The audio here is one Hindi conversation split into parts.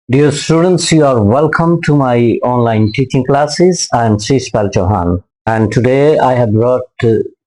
Dear students, you are welcome to my online teaching classes. I am Srishpal Chauhan, and today I have brought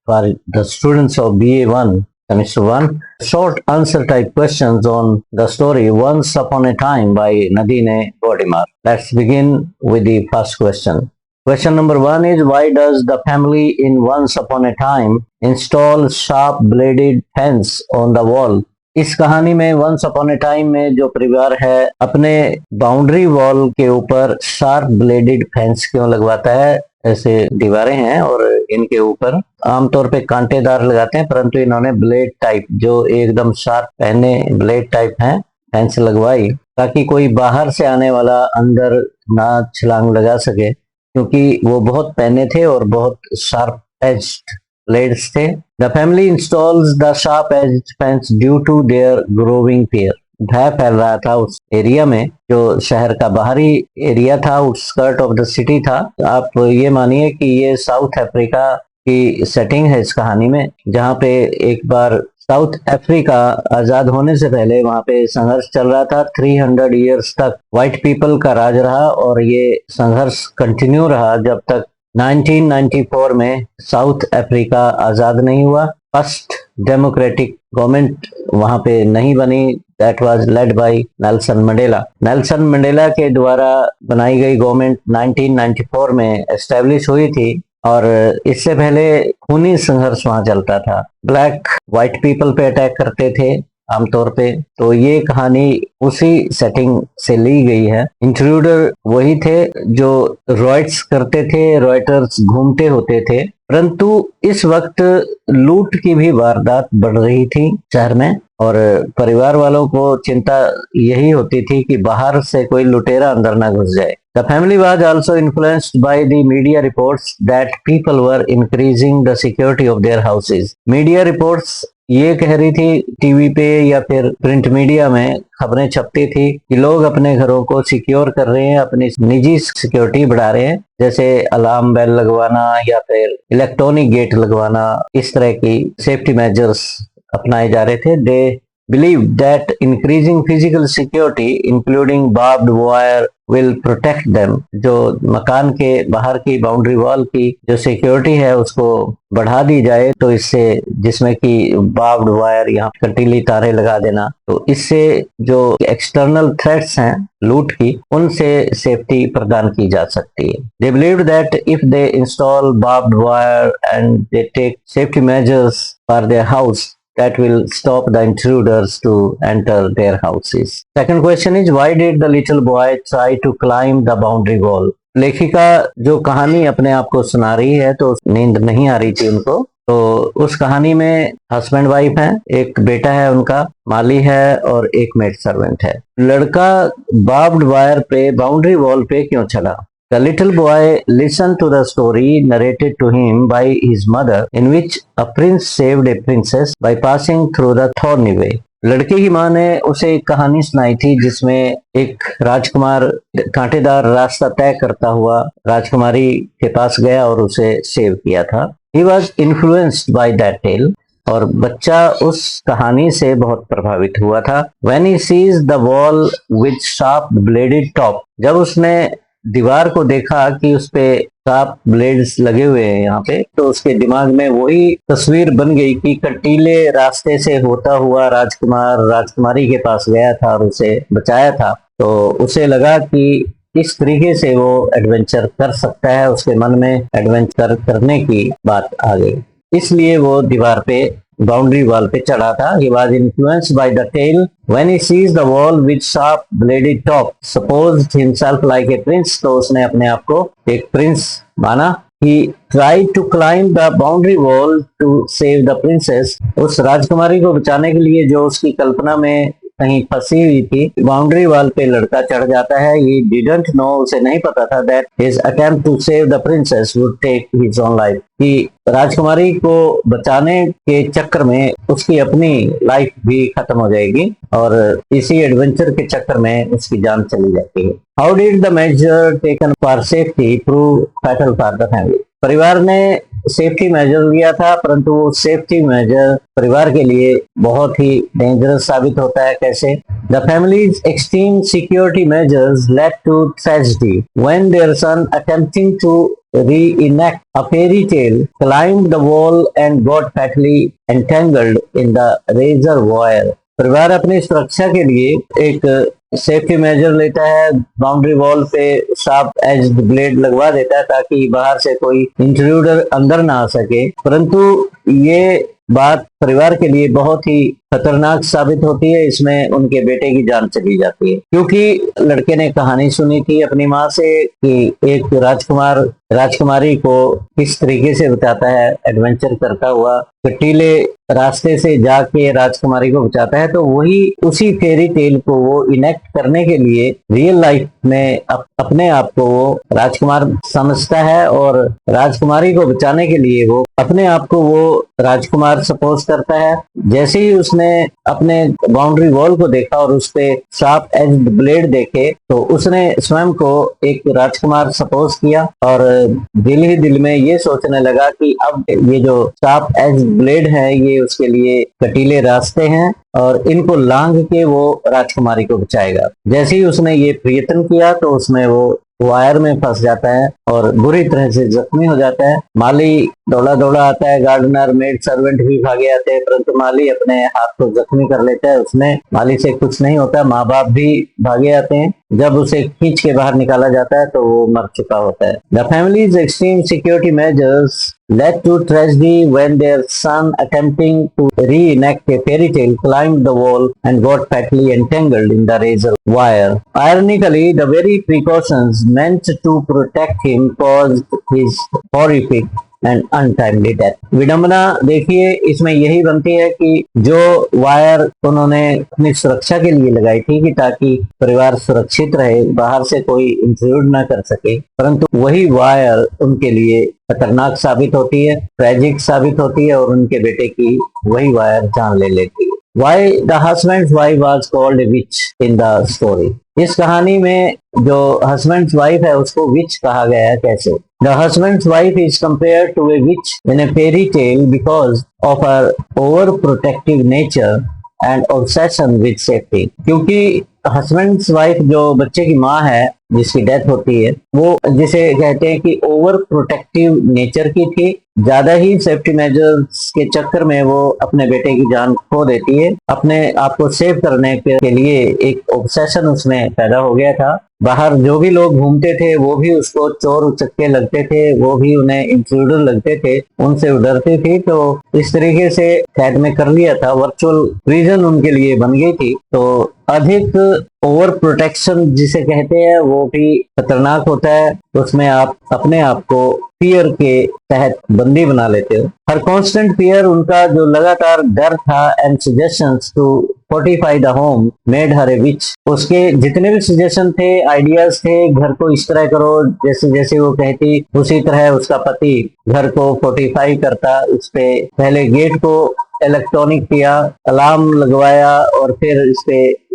for the students of BA1, Semester 1, short answer type questions on the story Once Upon a Time by Nadine Gordimer. Let's begin with the first question. Question number 1 is, why does the family in Once Upon a Time install sharp bladed fence on the wall? इस कहानी में वंस अपॉन ए टाइम में जो परिवार है अपने बाउंड्री वॉल के ऊपर शार्प ब्लेडेड फेंस क्यों लगवाता है? ऐसे दीवारें हैं और इनके ऊपर आमतौर पे कांटेदार लगाते हैं, परंतु इन्होंने ब्लेड टाइप जो एकदम शार्प पहने ब्लेड टाइप हैं फेंस लगवाई ताकि कोई बाहर से आने वाला अंदर ना छलांग लगा सके, क्योंकि वो बहुत पहने थे और बहुत शार्प एज्ड blades थे. The family installs the sharp edged fence due to their growing fear. भय फैल रहा था उस एरिया में जो शहर का बाहरी एरिया था, आउटस्कर्ट ऑफ द सिटी था. आप ये मानिए कि ये साउथ अफ्रीका की सेटिंग है इस कहानी में, जहाँ पे एक बार साउथ अफ्रीका आजाद होने से पहले वहाँ पे संघर्ष चल रहा था. 300 ईयर्स तक व्हाइट पीपल का राज रहा और ये संघर्ष कंटिन्यू रहा जब तक 1994 में साउथ अफ्रीका आजाद नहीं हुआ. फर्स्ट डेमोक्रेटिक गवर्नमेंट वहां पे नहीं बनी. That was led by Nelson Mandela. Nelson Mandela के द्वारा बनाई गई गवर्नमेंट 1994 में एस्टेब्लिश हुई थी और इससे पहले खूनी संघर्ष वहां चलता था. ब्लैक व्हाइट पीपल पे अटैक करते थे आमतौर पे. तो ये कहानी उसी सेटिंग से ली गई है. इंट्रूडर वही थे जो रॉयट्स करते थे, रॉयटर्स घूमते होते थे, परंतु इस वक्त लूट की भी वारदात बढ़ रही थी शहर में और परिवार वालों को चिंता यही होती थी कि बाहर से कोई लुटेरा अंदर ना घुस जाए. The family was also influenced by the media reports that people were increasing the security of their houses. Media reports ये कह रही थी, टीवी पे या फिर प्रिंट मीडिया में खबरें छपती थी कि लोग अपने घरों को सिक्योर कर रहे हैं, अपनी निजी सिक्योरिटी बढ़ा रहे हैं, जैसे अलार्म बेल लगवाना या फिर इलेक्ट्रॉनिक गेट लगवाना. इस तरह की सेफ्टी मेजर्स अपनाए जा रहे थे. दे believed that increasing physical security including barbed wire will protect them. जो मकान के बाहर की बाउंड्री वॉल की जो सिक्योरिटी है उसको बढ़ा दी जाए तो इससे, जिसमें कि बार्ब्ड वायर यहाँ कंटीली तारे लगा देना, तो इससे जो एक्सटर्नल थ्रेट्स हैं लूट की उनसे सेफ्टी प्रदान की जा सकती है. They believed that if they install barbed wire and they take safety measures for their house, that will stop the intruders to enter their houses. Second question is, why did the little boy try to climb the boundary wall? लेखिका जो कहानी अपने आप को सुना रही है तो नींद नहीं आ रही थी उनको. तो उस कहानी में हस्बैंड वाइफ हैं, एक बेटा है उनका, माली है और एक मेड सर्वेंट है. लड़का बार्ब्ड वायर पे बाउंड्री वॉल पे क्यों चला? The little boy listened to the story narrated to him by his mother, in which a prince saved a princess by passing through the thorny way. लड़के की माँ ने उसे एक कहानी सुनाई थी जिसमें एक राजकुमार कांटेदार रास्ता तय करता हुआ राजकुमारी के पास गया और उसे सेव किया था. He was influenced by that tale. और बच्चा उस कहानी से बहुत प्रभावित हुआ था. When he sees the wall with sharp bladed top, जब उसने दीवार को देखा कि उस पे शार्प ब्लेड्स लगे हुए हैं यहाँ पे, तो उसके दिमाग में वही तस्वीर बन गई कि कटीले रास्ते से होता हुआ राजकुमार राजकुमारी के पास गया था और उसे बचाया था. तो उसे लगा कि इस तरीके से वो एडवेंचर कर सकता है. उसके मन में एडवेंचर करने की बात आ गई, इसलिए वो दीवार पे बाउंड्री वॉल पे चढ़ा था. He was influenced by the tale. When he sees the wall with sharp bladed top, supposed himself like a prince. तो उसने अपने आप को एक प्रिंस माना. He tried to climb the boundary wall to save the princess. उस राजकुमारी को बचाने के लिए जो उसकी कल्पना में कहीं फंसी हुई थी, बाउंड्री वॉल पे लड़का चढ़ जाता है. He didn't know, उसे नहीं पता था that his attempt to save the princess would take his own life. कि राजकुमारी को बचाने के चक्कर में उसकी अपनी लाइफ भी खत्म हो जाएगी और इसी एडवेंचर के चक्कर में उसकी जान चली जाती है. How did the measure taken for safety prove fatal for the family? परिवार ने सेफ्टी मेजर लिया था, परंतु वो सेफ्टी मेजर परिवार के लिए बहुत ही डेंजरस साबित होता है। कैसे? The family's extreme security measures led to tragedy when their son attempting to reenact a fairy tale climbed the wall and got fatally entangled in the razor wire। परिवार अपनी सुरक्षा के लिए एक सेफ्टी मेजर लेता है, बाउंड्री वॉल पे शार्प एज्ड ब्लेड लगवा देता है ताकि बाहर से कोई इंट्रूडर अंदर ना आ सके, परंतु ये बात परिवार के लिए बहुत ही खतरनाक साबित होती है। इसमें उनके बेटे की जान चली जाती है, क्योंकि लड़के ने कहानी सुनी थी अपनी माँ से कि एक राजकुमारी को किस तरीके से बताता है, एडवेंचर करता हुआ कटीले रास्ते से जाके राजकुमारी को बचाता है। तो वही उसी फेरी टेल को वो इनेक्ट करने के लिए रियल लाइफ में अपने आप को वो राजकुमार समझता है और राजकुमारी को बचाने के लिए वो अपने आप को वो राजकुमार सपोज करता है। जैसे ही उसने अपने बाउंड्री वॉल को देखा और उस पे शार्प एज्ड ब्लेड देखे तो उसने स्वयं को एक राजकुमार सपोज किया और दिल ही दिल में ये सोचने लगा कि अब ये जो शार्प एज्ड ब्लेड है ये उसके लिए कटीले रास्ते हैं और इनको लांघ के वो राजकुमारी को बचाएगा। जैसे ही उसने ये प्रयत्न किया तो उसमें वो वायर में फंस जाता है और बुरी तरह से जख्मी हो जाता है। माली दौड़ा दौड़ा आता है, गार्डनर, मेड सर्वेंट भी भागे आते हैं, परंतु माली अपने हाथ को जख्मी कर लेता है। उसमें माली से कुछ नहीं होता, माँ बाप भी भागे आते हैं। जब उसे खींच के बाहर निकाला जाता है तो वो मर चुका होता है। The family's extreme security measures led to tragedy when their son attempting to reenact a fairy tale climbed the wall and got fatally entangled in the razor wire। Ironically, the very precautions meant to protect him caused his horrific and untimely death. विडंबना देखिए इसमें यही बनती है कि जो वायर उन्होंने अपनी सुरक्षा के लिए लगाई थी कि ताकि परिवार सुरक्षित रहे, बाहर से कोई इंट्रूड ना कर सके, परंतु वही वायर उनके लिए खतरनाक साबित होती है, ट्रेजिक साबित होती है और उनके बेटे की वही वायर जान ले लेती है। Why the husband's wife was called a witch in the story? इस कहानी में जो husband's wife है उसको witch कहा गया है। कैसे? The husband's wife is compared to a witch in a fairy tale because of her overprotective nature and obsession with safety। क्योंकि हस्बैंड्स वाइफ जो बच्चे की माँ है जिसकी डेथ होती है, वो जिसे कहते हैं कि ओवर प्रोटेक्टिव नेचर की थी, ज्यादा ही सेफ्टी मेजर्स के चक्कर में वो अपने बेटे की जान खो देती है। अपने आप को सेव करने के लिए एक ऑब्सेशन उसमें पैदा हो गया था। बाहर जो भी लोग घूमते थे वो भी उसको चोर उचक्के लगते थे, वो भी उन्हें इंट्रूडर लगते थे, उनसे डरती थी। तो इस तरीके से कैद में कर लिया था, वर्चुअल प्रिजन उनके लिए बन गई थी। तो अधिक ओवर प्रोटेक्शन जिसे कहते हैं वो भी खतरनाक होता है। उसमें आप अपने आप को फियर के तहत बंदी बना लेते हो। हर कांस्टेंट फियर, उनका जो लगातार डर था, and suggestions to fortify the home made her a which. उसके जितने भी सजेशन थे, आइडियाज थे, घर को इस तरह करो जैसे जैसे वो कहती, उसी तरह उसका पति घर को फोर्टिफाई करता। उस पे पहले गेट को इलेक्ट्रॉनिक किया, अलार्म लगवाया और फिर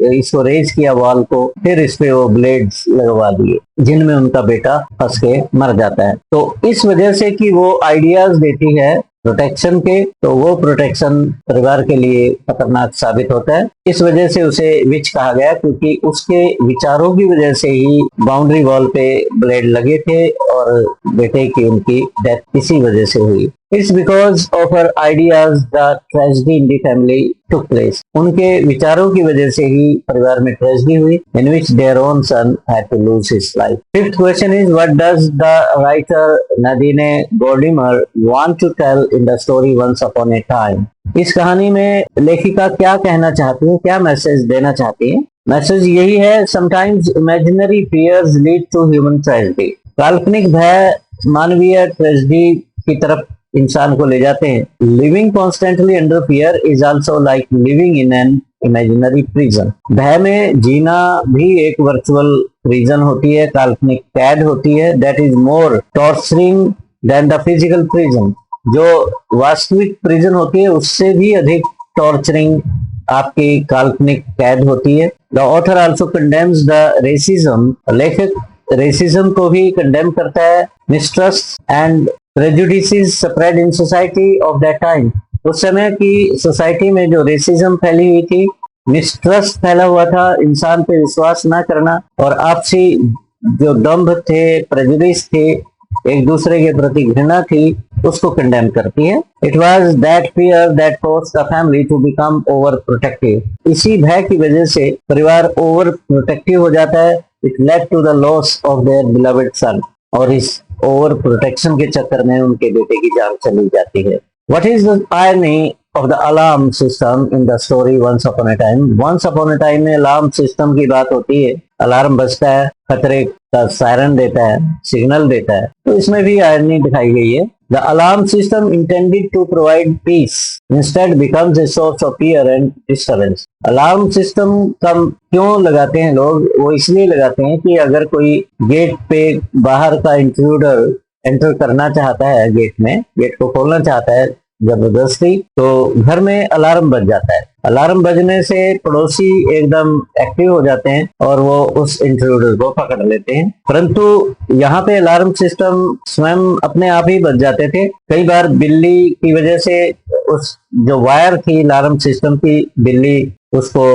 इसको रेज किया वॉल को, फिर इस पे वो ब्लेड्स लगवा दिए जिनमें उनका बेटा फंस के मर जाता है। तो इस वजह से कि वो आइडियाज देती है प्रोटेक्शन के, तो वो प्रोटेक्शन परिवार के लिए खतरनाक साबित होता है। इस वजह से उसे विच कहा गया, क्योंकि उसके विचारों की वजह से ही बाउंड्री वॉल पे ब्लेड लगे थे और बेटे की उनकी डेथ इसी वजह से हुई। It's because of her ideas that tragedy in the family took place। उनके विचारों की वजह से ही परिवार में ट्रेजेडी हुई, in which their own son had to lose his life। Fifth question is, what does the writer Nadine Gordimer want to tell in the story Once Upon a Time? इस कहानी में लेखिका क्या कहना चाहती है, क्या मैसेज देना चाहती है? मैसेज यही है, sometimes imaginary fears lead to human tragedy। काल्पनिक भय मानवीय ट्रेजेडी की तरफ इंसान को ले जाते हैं। Living constantly under fear is also like living in an imaginary prison. भय में जीना भी एक वर्चुअल प्रिजन होती है, काल्पनिक कैद होती है। That is more torturing than the physical prison. जो वास्तविक प्रिजन होती है उससे भी अधिक टॉर्चरिंग आपकी काल्पनिक कैद होती है। The author also condemns the racism. लेखक रेसिज्म को भी कंडेम करता है, mistrust and prejudices spread in society of that time. उस समय की सोसाइटी में जो रेसिज्म फैली हुई थी, मिसट्रस्ट फैला हुआ था, इंसान पे विश्वास ना करना और आपसी जो दंभ थे, प्रेजुडिस थे, एक दूसरे के प्रति घृणा थी, उसको कंडेम करती है। It was that fear that forced the family to become overprotective. इसी भय की वजह से परिवार ओवर प्रोटेक्टिव हो जाता है। It led to the loss of their beloved son. और इस ओवर प्रोटेक्शन के चक्कर में उनके बेटे की जान चली जाती है। What is the irony of the alarm system in the story once upon a time? Once upon a time में अलार्म सिस्टम की बात होती है। अलार्म बजता है, खतरे का सायरन देता है, सिग्नल देता है। तो इसमें भी आयरनी दिखाई गई है। The alarm system intended to provide peace instead becomes a source of fear and disturbance. Alarm system कम क्यों लगाते हैं लोग? वो इसलिए लगाते हैं कि अगर कोई गेट पे बाहर का इंट्रूडर एंटर करना चाहता है, गेट को खोलना चाहता है जबरदस्ती, तो घर में अलार्म बज जाता है। अलार्म बजने से पड़ोसी एकदम एक्टिव हो जाते हैं और वो उस इंट्रूडर को पकड़ लेते हैं। परंतु यहाँ पे अलार्म सिस्टम स्वयं अपने आप ही बज जाते थे। कई बार बिल्ली की वजह से उस जो वायर थी अलार्म सिस्टम की, बिल्ली उसको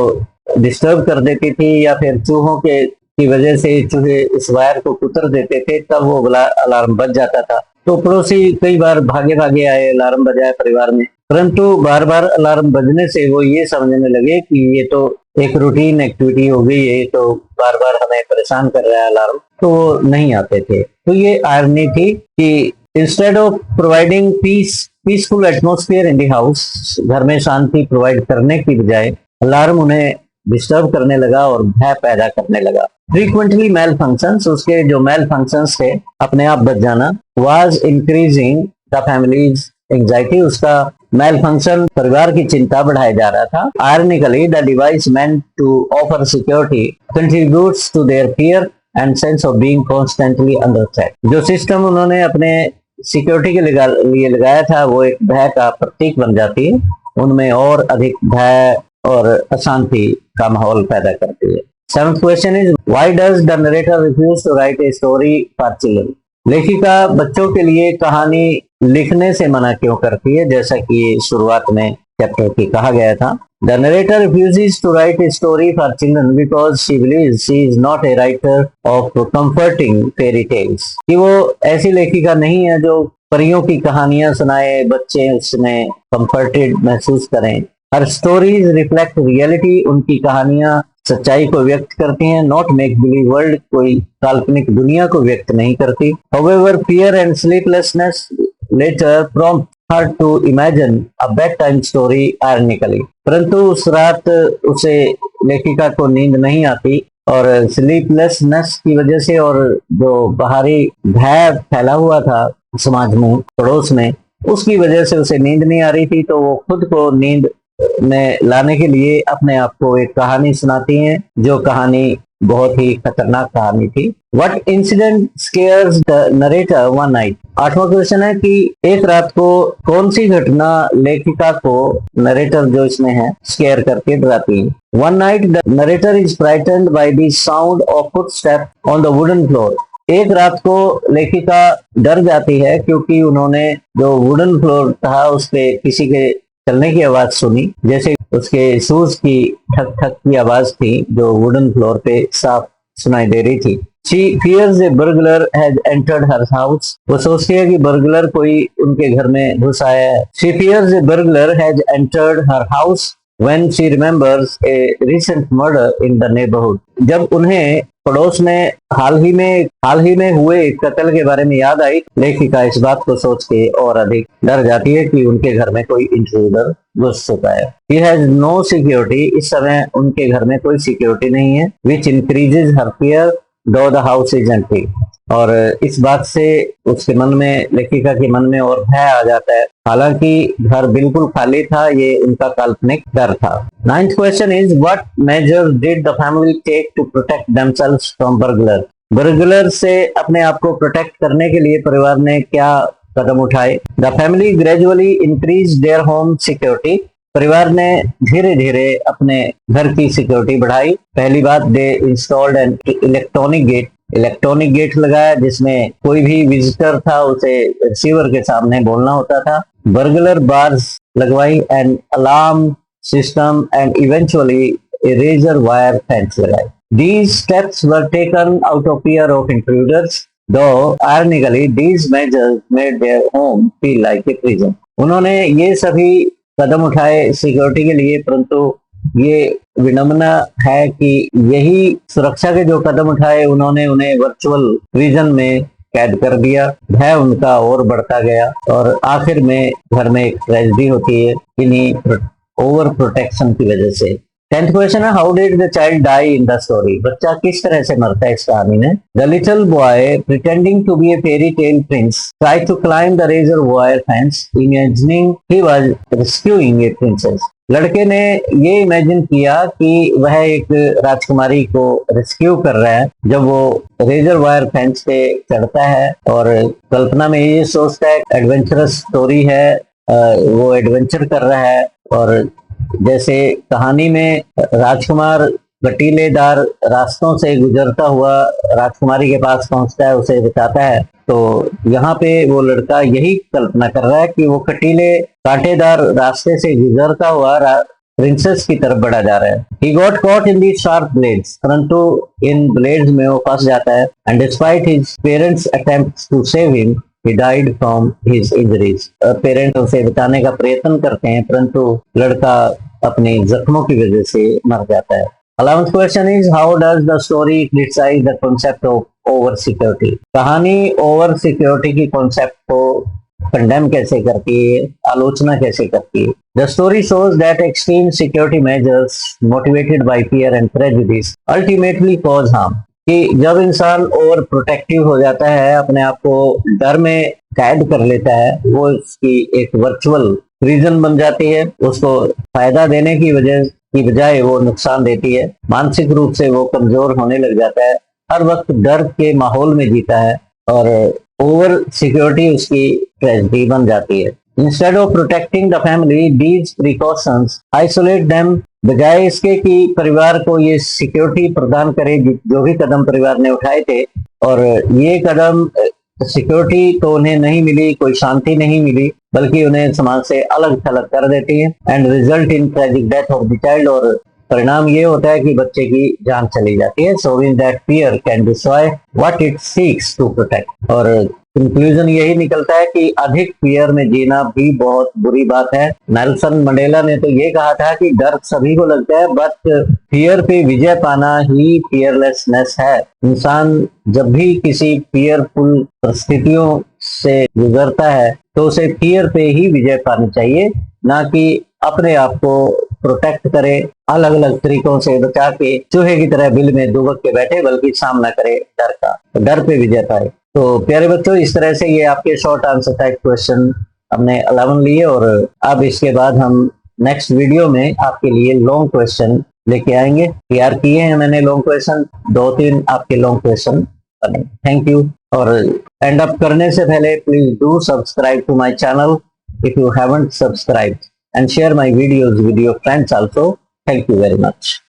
डिस्टर्ब कर देती थी, या फिर चूहों की वजह से चूहे इस वायर को कुतर देते थे, तब वो अलार्म बज जाता था। तो पड़ोसी कई बार भागे भागे आए, अलार्म बजाए परिवार में। परंतु बार बार अलार्म बजने से वो ये समझने लगे कि ये तो एक रूटीन एक्टिविटी हो गई है, तो बार बार हमें परेशान कर रहा है अलार्म, तो वो नहीं आते थे। तो ये आयरनी थी कि instead of providing peaceful atmosphere in the house, घर में शांति प्रोवाइड करने की बजाय अलार्म उन्हें डिस्टर्ब करने लगा और भय पैदा करने लगा। फ्रीक्वेंटली मेल फंक्शंस, उसके जो मेल फंक्शंस थे, अपने आप बच जाना, was increasing the family's anxiety. उसका मेल फंक्शन परिवार की चिंता बढ़ाया जा रहा था। Ironically the device meant to offer security contributes to their fear and sense of being constantly under threat. जो सिस्टम उन्होंने अपने सिक्योरिटी के लिए लगाया था, वो एक भय का प्रतीक बन जाती है, उनमें और अधिक भय और अशांति का माहौल पैदा करती है। Seventh question is why does the narrator refuse to write a story for children? लेखिका बच्चों के लिए कहानी लिखने से मना क्यों करती है, जैसा कि शुरुआत में चैप्टर की कहा गया था। The narrator refuses to write a story for children because she believes she is not a writer of comforting fairy tales. कि वो ऐसी लेखिका नहीं है जो परियों की कहानियां सुनाए, बच्चे उसमें कंफर्टेड महसूस करें। हर स्टोरीज रिफ्लेक्ट रियलिटी, उनकी कहानियां सच्चाई को व्यक्त करती हैं, नॉट मेक बिलीव वर्ल्ड, कोई काल्पनिक दुनिया को व्यक्त नहीं करती। However, fear and sleeplessness later prompt her to imagine a bedtime story ironically. परंतु उस रात उसे लेखिका को नींद नहीं आती और स्लीपलेसनेस की वजह से और जो बाहरी भय फैला हुआ था समाज में, पड़ोस में, उसकी वजह से उसे नींद नहीं आ रही थी। तो वो खुद को नींद में लाने के लिए अपने आप को एक कहानी सुनाती हैं, जो कहानी बहुत ही खतरनाक कहानी थी। What incident scares the narrator one night? 8वां क्वेश्चन है कि एक रात को कौन सी घटना लेखिका को, नरेटर जो इसमें है, स्केयर करके डराती है। One night the narrator is frightened by the sound of footsteps on the wooden floor. एक रात को लेखिका डर जाती है क्योंकि उन्होंने जो वुडन फ्लोर था उस पे किसी के चलने की आवाज सुनी, जैसे उसके शूज की ठक ठक की आवाज थी जो वुडन फ्लोर पे साफ सुनाई दे रही थी। She fears a burglar has entered her house. वो सोचती है कि बर्गलर कोई उनके घर में घुस आया है। She fears a burglar has entered her house when she remembers a recent murder in the neighborhood. जब उन्हें पड़ोस में हाल ही में हुए कत्ल के बारे में याद आई, लेखिका इस बात को सोच के और अधिक डर जाती है कि उनके घर में कोई इंट्रूडर घुस चुका है। He has no security. इस समय उनके घर में कोई सिक्योरिटी नहीं है। Which increases her fear though the house is empty. और इस बात से उसके मन में, लेखिका के मन में और भय आ जाता है, हालांकि घर बिल्कुल खाली था, ये उनका काल्पनिक डर था। 9th question is what measure did the family take to protect themselves from burglar? Burglar से अपने आप को प्रोटेक्ट करने के लिए परिवार ने क्या कदम उठाए? The family gradually increase their home security. परिवार ने धीरे धीरे अपने घर की सिक्योरिटी बढ़ाई। पहली बात, they installed an electronic gate. Electronic gate लगाया जिसमें कोई भी विजिटर था उसे रिसीवर के सामने बोलना होता था, बर्गलर बार्स लगवाई, and alarm system, and eventually a razor wire fence लगाई. These steps were taken out of fear of intruders, though ironically these measures made their home feel like a prison. उन्होंने ये सभी कदम उठाए सिक्योरिटी के लिए, परंतु ये विडंबना है कि यही सुरक्षा के जो कदम उठाए उन्होंने उन्हें वर्चुअल प्रिजन में कैद कर दिया. भय उनका और बढ़ता गया और आखिर में घर में एक ट्रेजेडी होती है इन्हीं ओवर प्रोटेक्शन की वजह से. 10th क्वेश्चन है, how did the child die in the story? बच्चा किस तरह से मरता है इस कहानी में? The little boy pretending to be a fairy tale prince tried to climb the razor wire fence imagining he was rescuing a princess. लड़के ने ये इमेजिन किया कि वह एक राजकुमारी को रेस्क्यू कर रहा है जब वो रेजर वायर फेंस पे चढ़ता है, और कल्पना में ये सोचता है एडवेंचरस स्टोरी है, वो एडवेंचर कर रहा है. और जैसे कहानी में राजकुमार कटीलेदार रास्तों से गुजरता हुआ राजकुमारी के पास पहुंचता है, उसे बचाता है, तो यहाँ पे वो लड़का यही कल्पना कर रहा है कि वो कटीले कांटेदार रास्ते से गुजरता हुआ प्रिंसेस की तरफ बढ़ा जा रहा है. He got caught in these sharp blades, परंतु इन ब्लेड्स में वो फंस जाता है. And despite his parents' attempts to save him, he died from his injuries. Parents उसे बचाने का प्रयत्न करते हैं परंतु लड़का अपने जख्मों की वजह से मर जाता है. 11th question is, how does the story criticise the concept of over security? कहानी ओवर सिक्योरिटी की कॉन्सेप्ट को कंडेम कैसे करती है, आलोचना कैसे करती है? The story shows that extreme security measures motivated by fear and prejudice ultimately cause harm. कि जब इंसान ओवर प्रोटेक्टिव हो जाता है, अपने आप को डर में कैद कर लेता है, वो उसकी एक वर्चुअल प्रिजन बन जाती है. उसको फायदा देने की वजह की बजाय वो नुकसान देती है. मानसिक रूप से वो कमजोर होने लग जाता है, हर वक्त डर के माहौल में जीता है और ओवर सिक्योरिटी उसकी ट्रेजेडी बन जाती है. Instead of protecting the family, these precautions isolate them. बजाय इसके कि परिवार को ये सिक्योरिटी प्रदान करे जो भी कदम परिवार ने उठाए थे, और ये कदम सिक्योरिटी तो उन्हें नहीं मिली, कोई शांति नहीं मिली, बल्कि उन्हें समाज से अलग थलग कर देती है. And result in tragic death of the child, और परिणाम ये होता है कि बच्चे की जान चली जाती है. Showing that fear can destroy what it seeks to protect. और कंक्लूजन यही निकलता है कि अधिक फियर में जीना भी बहुत बुरी बात है. नेल्सन मंडेला ने तो ये कहा था कि डर सभी को लगता है, बट फियर पे विजय पाना ही फियरलेसनेस है. इंसान जब भी किसी फियरफुल परिस्थितियों से गुजरता है तो उसे फियर पे ही विजय पानी चाहिए, ना कि अपने आप को प्रोटेक्ट करे, अलग अलग तरीकों से बचा के चूहे की तरह बिल में दुबक के बैठे, बल्कि सामना करे डर का, डर पे विजय पाए. तो प्यारे बच्चों, इस तरह से ये आपके शॉर्ट आंसर टाइप क्वेश्चन हमने 11 लिए, और अब इसके बाद हम नेक्स्ट वीडियो में आपके लिए लॉन्ग क्वेश्चन लेके आएंगे. तैयार किए हैं मैंने लॉन्ग क्वेश्चन, 2-3 आपके लॉन्ग क्वेश्चन बने. Thank you. और एंड अप करने से पहले please do subscribe to my channel if you haven't subscribed, and share my videos with your friends also. Thank you very much.